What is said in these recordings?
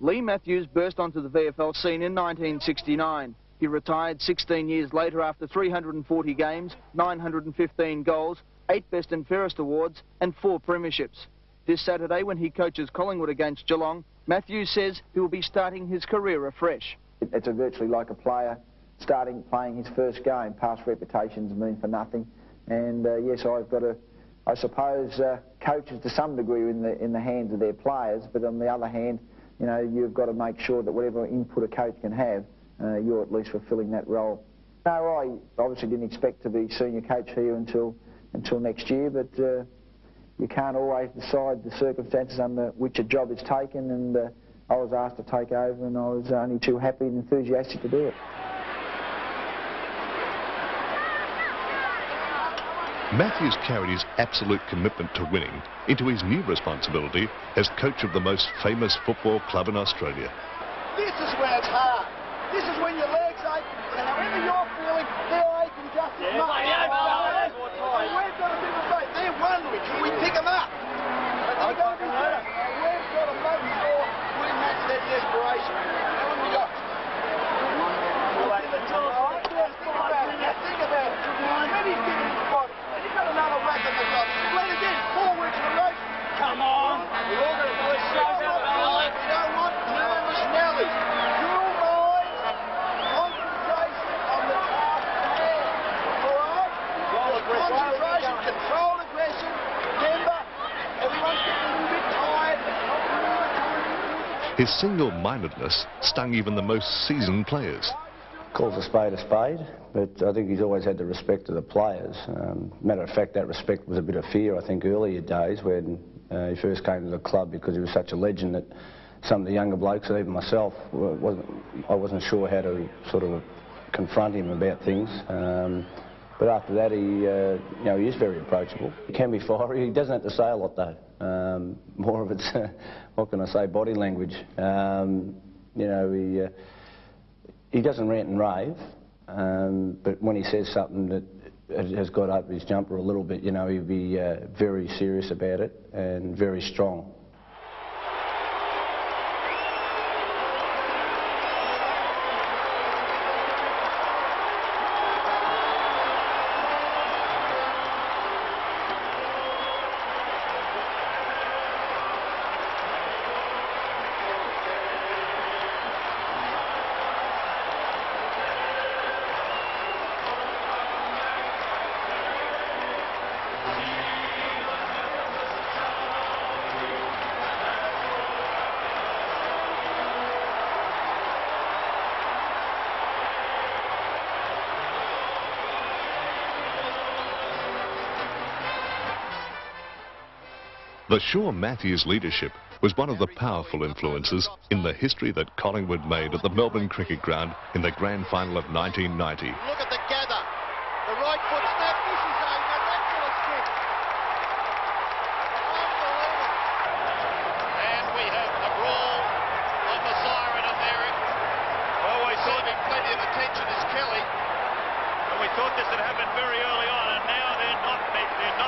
Leigh Matthews burst onto the VFL scene in 1969. He retired 16 years later after 340 games, 915 goals, 8 Best and Fairest awards and 4 premierships. This Saturday, when he coaches Collingwood against Geelong, Matthews says he will be starting his career afresh. It's virtually like a player playing his first game. Past reputations mean for nothing. And yes, I've got to, I suppose, coaches to some degree in the hands of their players, but on the other hand, you know, you've got to make sure that whatever input a coach can have, you're at least fulfilling that role. No, I obviously didn't expect to be senior coach here until next year, but you can't always decide the circumstances under which a job is taken, and I was asked to take over, and I was only too happy and enthusiastic to do it. Matthews carried his absolute commitment to winning into his new responsibility as coach of the most famous football club in Australia. This is where it's hard. This is when your legs ache, and however you're feeling, they're aching just as much. And we've got a bit of faith. They're wondering, can we pick them up? But they're going to be better. And we've got to make sure we match that desperation. How long we got? Think about it. When he's giving his body, and he's got another whack on the top. Let it in. 4 weeks in a row. Come on. We're all going to do it. We don't want nervous Nellies. Cool minds, concentration on the task at hand. All right? Concentration, control aggression. Remember, everyone's getting a little bit tired. His single-mindedness stung even the most seasoned players. Calls a spade, but I think he's always had the respect of the players. Matter of fact, that respect was a bit of fear, I think, earlier days when he first came to the club, because he was such a legend that some of the younger blokes, and even myself, I wasn't sure how to sort of confront him about things. But after that, you know, he is very approachable. He can be fiery. He doesn't have to say a lot, though. More of it's, what can I say, body language. You know, he doesn't rant and rave, but when he says something that has got up his jumper a little bit, you know, he'll be very serious about it and very strong. The Shaw Matthews leadership was one of the powerful influences in the history that Collingwood made at the Melbourne Cricket Ground in the grand final of 1990. Look at the gather. The right foot step. This is a miraculous kick. Unbelievable. And we have a brawl on the siren of Merrick. Always receiving plenty of attention is Kelly. And we thought this had happened very early on, and now they're not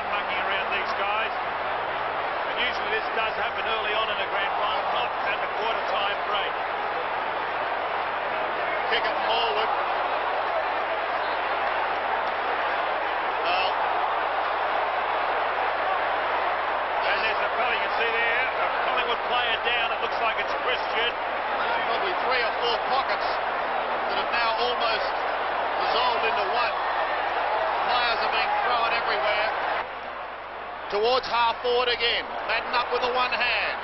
mucking around, these guys. Usually this does happen early on in a grand final, not at the quarter-time break. Kick it forward. Well. And there's a fella you can see there, a Collingwood player down. It looks like it's Christian. There's probably 3 or 4 pockets that have now almost dissolved into one. Players are being thrown everywhere. Towards half forward again. Madden up with the one hand.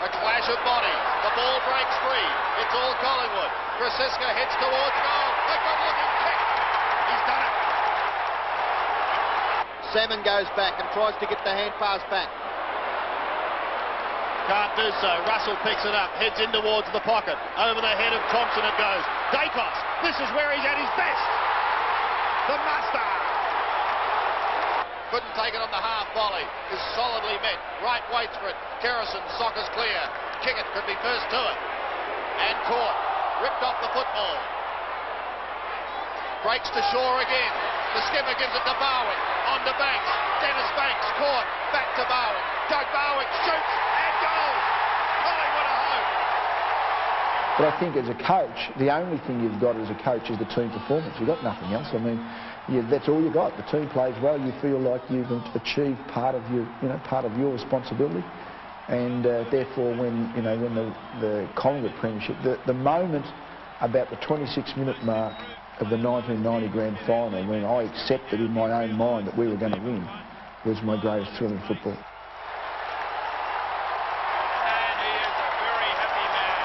A clash of bodies. The ball breaks free. It's all Collingwood. Krasiska heads towards goal. A good-looking kick. He's done it. Salmon goes back and tries to get the hand pass back. Can't do so. Russell picks it up. Heads in towards the pocket. Over the head of Thompson it goes. Dacos. This is where he's at his best. The Mustard. Couldn't take it on the half volley. Is solidly met. Right waits for it. Kerrison, Soccer's clear. Kick it, could be first to it. And caught. Ripped off the football. Breaks to Shaw again. The skipper gives it to Barwick. On to Banks. Dennis Banks caught. Back to Barwick. Doug Barwick shoots and goal. Collingwood are home. But I think as a coach, the only thing you've got as a coach is the team performance. You've got nothing else. I mean, that's all you got. The team plays well. You feel like you've achieved part of your, part of your responsibility. And therefore, when the Collingwood premiership, the moment about the 26-minute mark of the 1990 grand final, when I accepted in my own mind that we were going to win, was my greatest thrill in football. And he is a very happy man.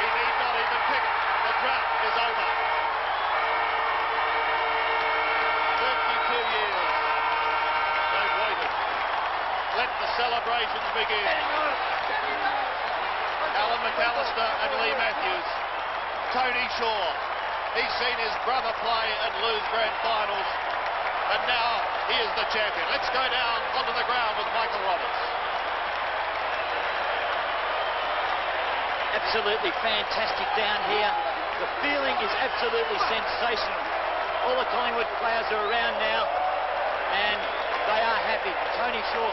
He need not even pick it. The drought is over. 32 years. They've waited. Let the celebrations begin. Alan McAllister and Leigh Matthews. Tony Shaw. He's seen his brother play and lose grand finals. And now he is the champion. Let's go down onto the ground with Michael Roberts. Absolutely fantastic down here. The feeling is absolutely sensational. All the Collingwood players are around now, and they are happy. Tony Shaw.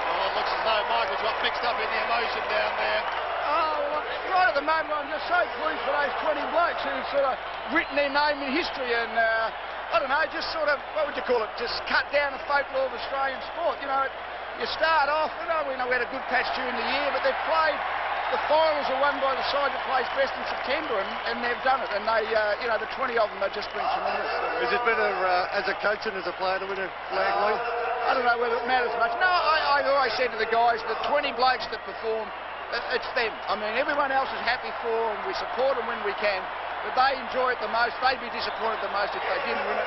Well, it looks as though Michael's got mixed up in the emotion down there. Oh, right at the moment, I'm just so pleased for those 20 blokes who've sort of written their name in history and, I don't know, just sort of, what would you call it, just cut down the folklore of Australian sport. You start off, we know we had a good patch during the year, but they've played, the finals are won by the side that plays best in September, and they've done it. And they, the 20 of them have just been tremendous. Is it better as a coach and as a player to win a flag, Leigh? I don't know whether it matters much. No, I always said to the guys, the 20 blokes that perform, it's them. I mean, everyone else is happy for them. We support them when we can, but they enjoy it the most. They'd be disappointed the most if they didn't win it.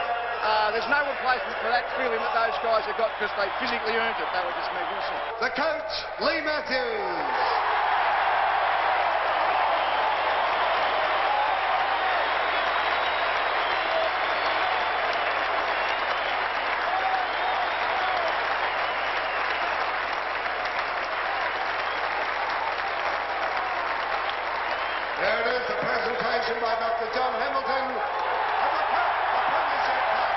There's no replacement for that feeling that those guys have got because they physically earned it. They were just magnificent. The coach, Leigh Matthews. There it is, the presentation by Dr. John Hamilton of the Cup, the Premiership Cup.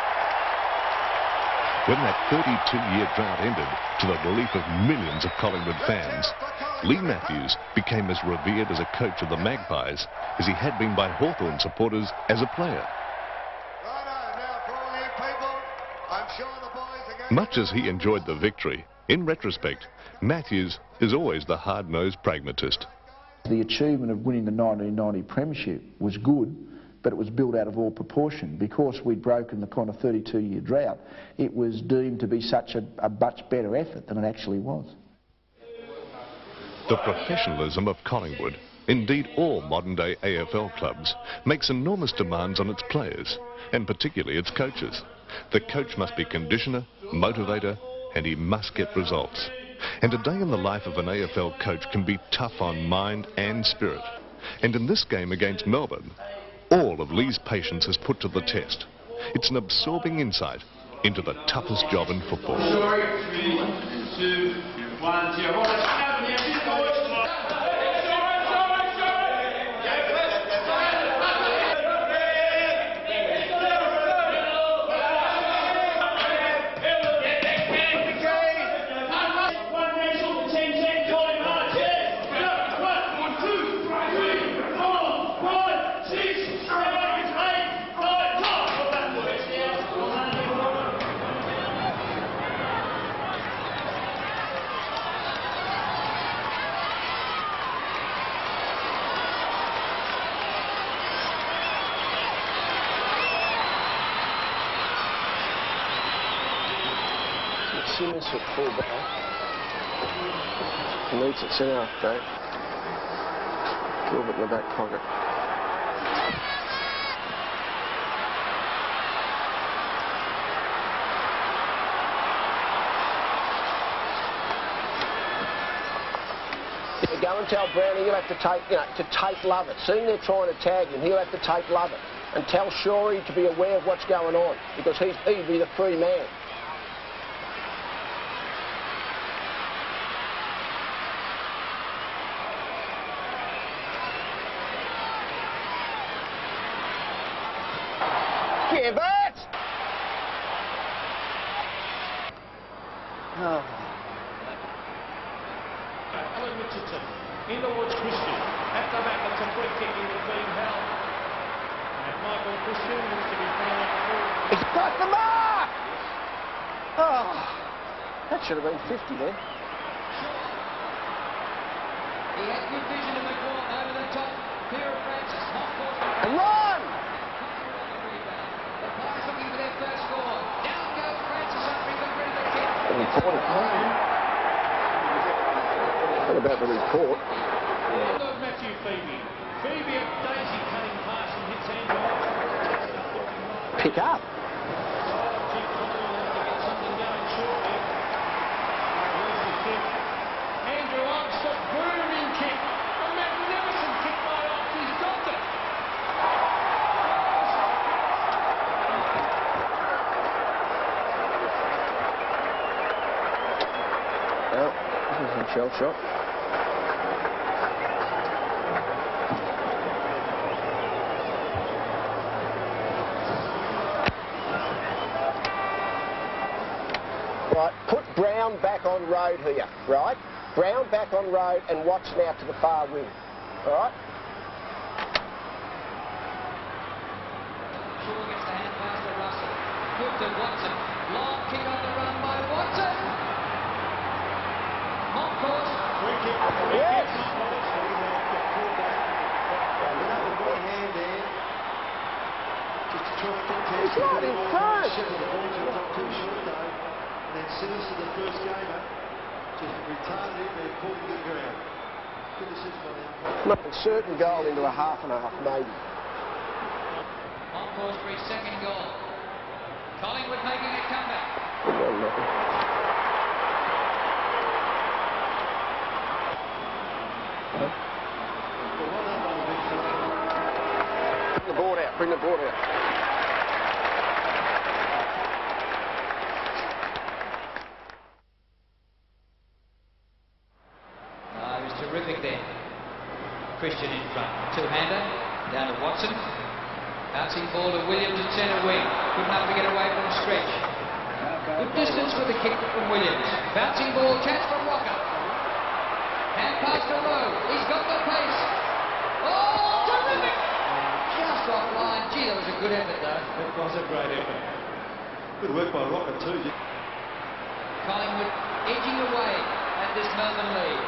When that 32-year drought ended, to the relief of millions of Collingwood fans, Leigh Matthews became as revered as a coach of the Magpies as he had been by Hawthorn supporters as a player. Righto, now for all you people, I'm sure the boys are going Much as he enjoyed the victory, in retrospect, Matthews is always the hard-nosed pragmatist. The achievement of winning the 1990 premiership was good, but it was built out of all proportion. Because we'd broken the kind of 32-year drought, it was deemed to be such a much better effort than it actually was. The professionalism of Collingwood, indeed all modern-day AFL clubs, makes enormous demands on its players, and particularly its coaches. The coach must be conditioner, motivator, and he must get results. And a day in the life of an AFL coach can be tough on mind and spirit. And in this game against Melbourne, all of Leigh's patience is put to the test. It's an absorbing insight into the toughest job in football. 3, 2, 1, 0. Simmons at full back. He needs it centre, okay. Gilbert in the back pocket. Go and tell Brownie he'll have to take, to take Lovett. Seeing they're trying to tag him, he'll have to take Lovett. And tell Shorey to be aware of what's going on, because he'd be the free man. Give it! Alan Richardson in towards Christian. At the back, it's a free kick. He was being held. And Michael Christian looks to be found on the ball. He's got the mark! Oh, that should have been 50 then. He had good vision in the corner, over the top. Here Francis, hot course. And run! The Pies looking for their first score. Down goes Francis after he's agreed the kick. What about the report? Matthew Phoebe. Phoebe a daisy cutting pass and hits Andrew. Pick up. Andrew Ox, a booming kick. A magnificent kick by Ox. He's dropped it. Well, this is a shell shot. Right, put Brown back on road here, right? Brown back on road and Watson out to the far wing, all right? Shaw gets the hand pass to Russell. Good to Watson. Long kick on the run by Watson. On course. Free kick. Yes! He's right in front. And then Simmons to the first gamer, just retarded it, they're pulling the ground. Good decision by them. Not a certain goal into a half and a half, maybe. On course for his second goal. Collingwood making a comeback. Bring the board out, bring the board out. He was terrific there. Christian in front. Two-hander. Down to Watson. Bouncing ball to Williams at centre wing. Good enough to get away from Stretch. Good distance with the kick from Williams. Bouncing ball, chance for Rocker. Hand pass to Rowe. He's got the pace. Oh, terrific! Just offline. Gee, that was a good effort, though. That was a great effort. Good work by Rocker too. Collingwood edging away at this Melbourne lead.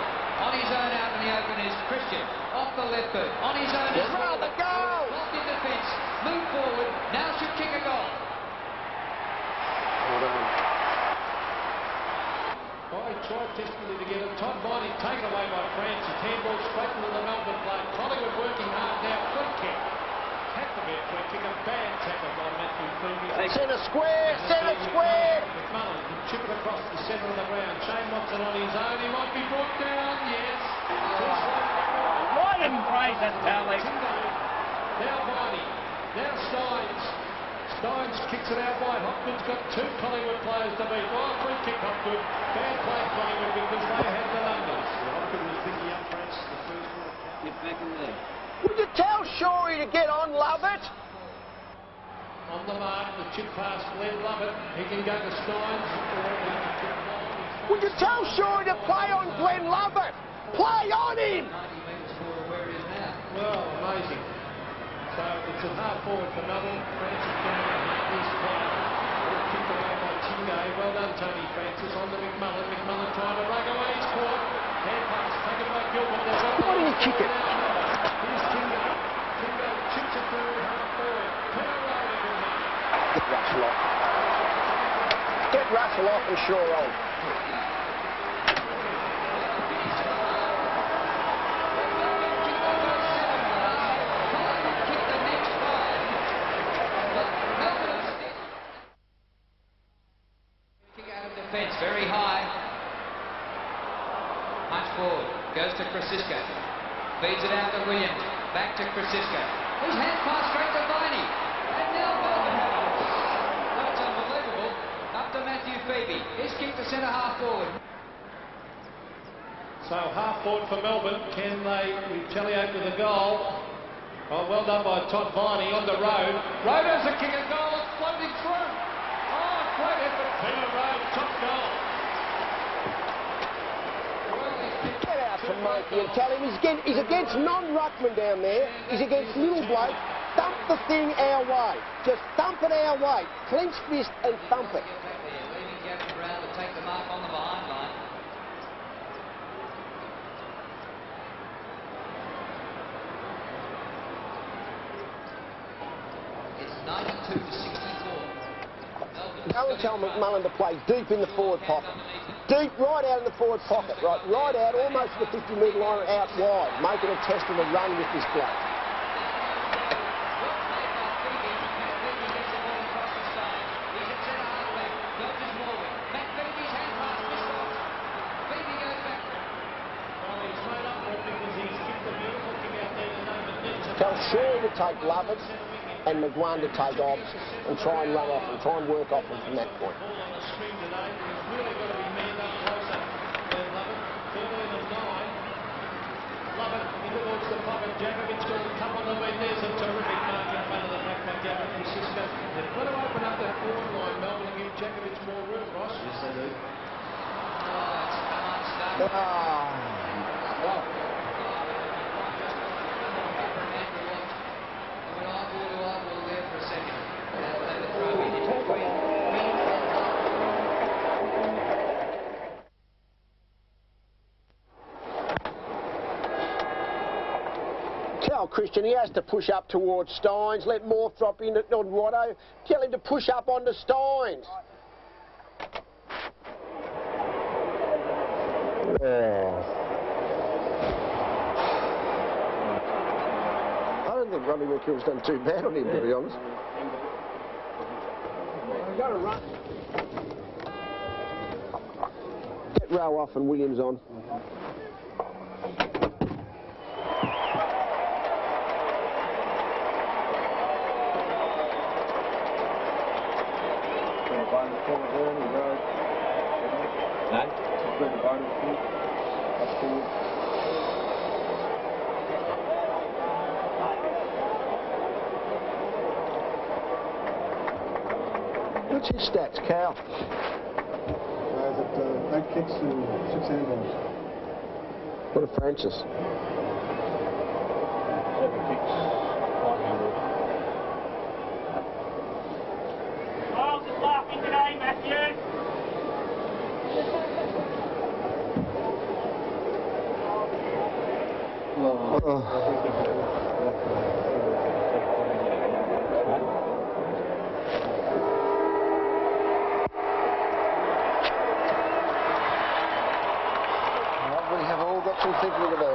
On his own out in the open is Christian. Off the left boot. On his own is Round the goal! Locked in defence. Move forward. Now should kick a goal. I tried desperately to get it. Todd Viney taken away by Francis. Handball straight into the Melbourne play. Collingwood working hard now. Free kick. Had to be a free kick. A bad tackle by Matthew Phoebe. Centre square, centre square! McMullen can chip it across the centre of the ground. Shane Watson on his own. He might be brought down. Yes. Right in praise, that's Powley. Now Viney. Now Steins. Steins kicks it out wide. Hopkins got two Collingwood players to beat. Oh, free kick Hopkins. Bad play Collingwood because they had the numbers. Hopkins was picking up Francis the first one. Get back in there. Would you tell Shorey to get on, Lovett? On the mark, the chip pass led Lovett. He can go to Steins. Would you tell Shorey to play on Glenn Lovett? Play on him! 90 metres forward to where it is now. Well, amazing. So it's a half forward for Melbourne. Francis down his play. Kicked away by Tingay. Well done, Tony Francis. On to McMullen. McMullen trying to break away. He's caught. Hand pass taken by Gilbert. Why didn't you kick it? Here's Tingay. Tingay chips it through half forward. Get Russell off. Get Russell off and Shaw on. Defence very high. Punch forward. Goes to Francisco. Feeds it out to Williams. Back to Francisco. His hand pass straight to Viney. And now Melbourne. That's unbelievable. Up to Matthew Phoebe. His kick to centre half forward. So half forward for Melbourne. Can they retaliate with a goal? Oh, well done by Todd Viney on the road. Road has a kick and goal. It's floating through. Oh, great effort. Peter Road, top goal. Blakey and tell him he's against non-ruckman down there. He's against little bloke. Thump the thing our way. Just thump it our way. Clench fist and thump it. Leaving Gavin Brown to take the mark on the behind line. It's 92 to 64. Go and tell McMullen to play deep in the forward pocket. Deep, right out in the forward pocket. Right out, almost to the 50-metre line, out wide. Make it a test of a run with this bloke. Tell Shawry to take Lovett and McGuan to take Obbs and try and run off and try and work off them from that point. Lovett in towards the pocket. Jakovic's got a couple of feet. There's a terrific mark in front of the backpack. Gavin from Cisco. They've got to open up that forward line, Melbourne, and give Jakovic more room, Ross. Yes, they do. Oh, it's come unstuck. Eyeball there for a second. And the throw in between. Tell Christian he has to push up towards Steins. Let Morph drop in on Watto. Tell him to push up onto Steins. I don't think Rodney McKill's done too bad on him, to be honest. Got to run. Get Rowe off and Williams on. What's his stats, Cal? 8 kicks and 6 handballs. What a Francis. 7 kicks, 5 handballs. Miles is laughing today, Matthews. We have all got some thinking to do.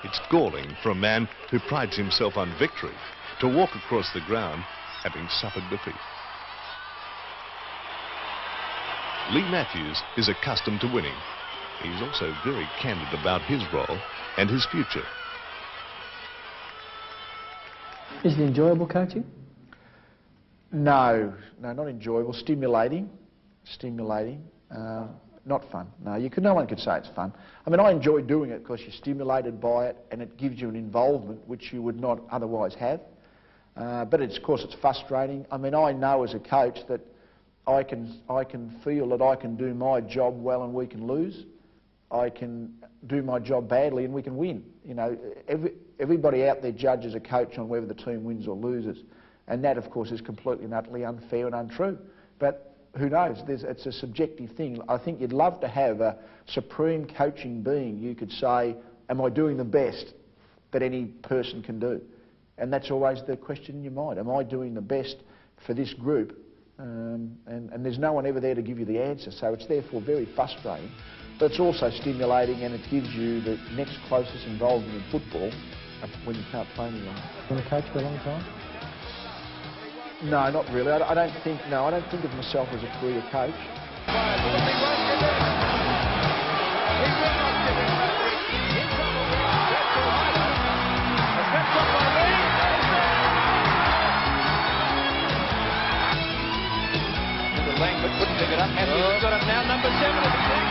It's galling for a man who prides himself on victory to walk across the ground having suffered defeat. Leigh Matthews is accustomed to winning. He's also very candid about his role and his future. Is it enjoyable coaching? No, not enjoyable. Stimulating. Not fun. No one could say it's fun. I mean, I enjoy doing it because you're stimulated by it and it gives you an involvement which you would not otherwise have. But of course it's frustrating. I mean, I know as a coach that I can feel that I can do my job well and we can lose. I can do my job badly and we can win. You know, everybody out there judges a coach on whether the team wins or loses. And that, of course, is completely and utterly unfair and untrue. But who knows? It's a subjective thing. I think you'd love to have a supreme coaching being. You could say, am I doing the best that any person can do? And that's always the question in your mind. Am I doing the best for this group? And there's no one ever there to give you the answer. So it's therefore very frustrating. But it's also stimulating and it gives you the next closest involvement in football when you can't play anymore. Been a coach for a long time? No, not really. I don't think of myself as a career coach. Langford couldn't pick it up. Matthews has got it now. Number 7 at the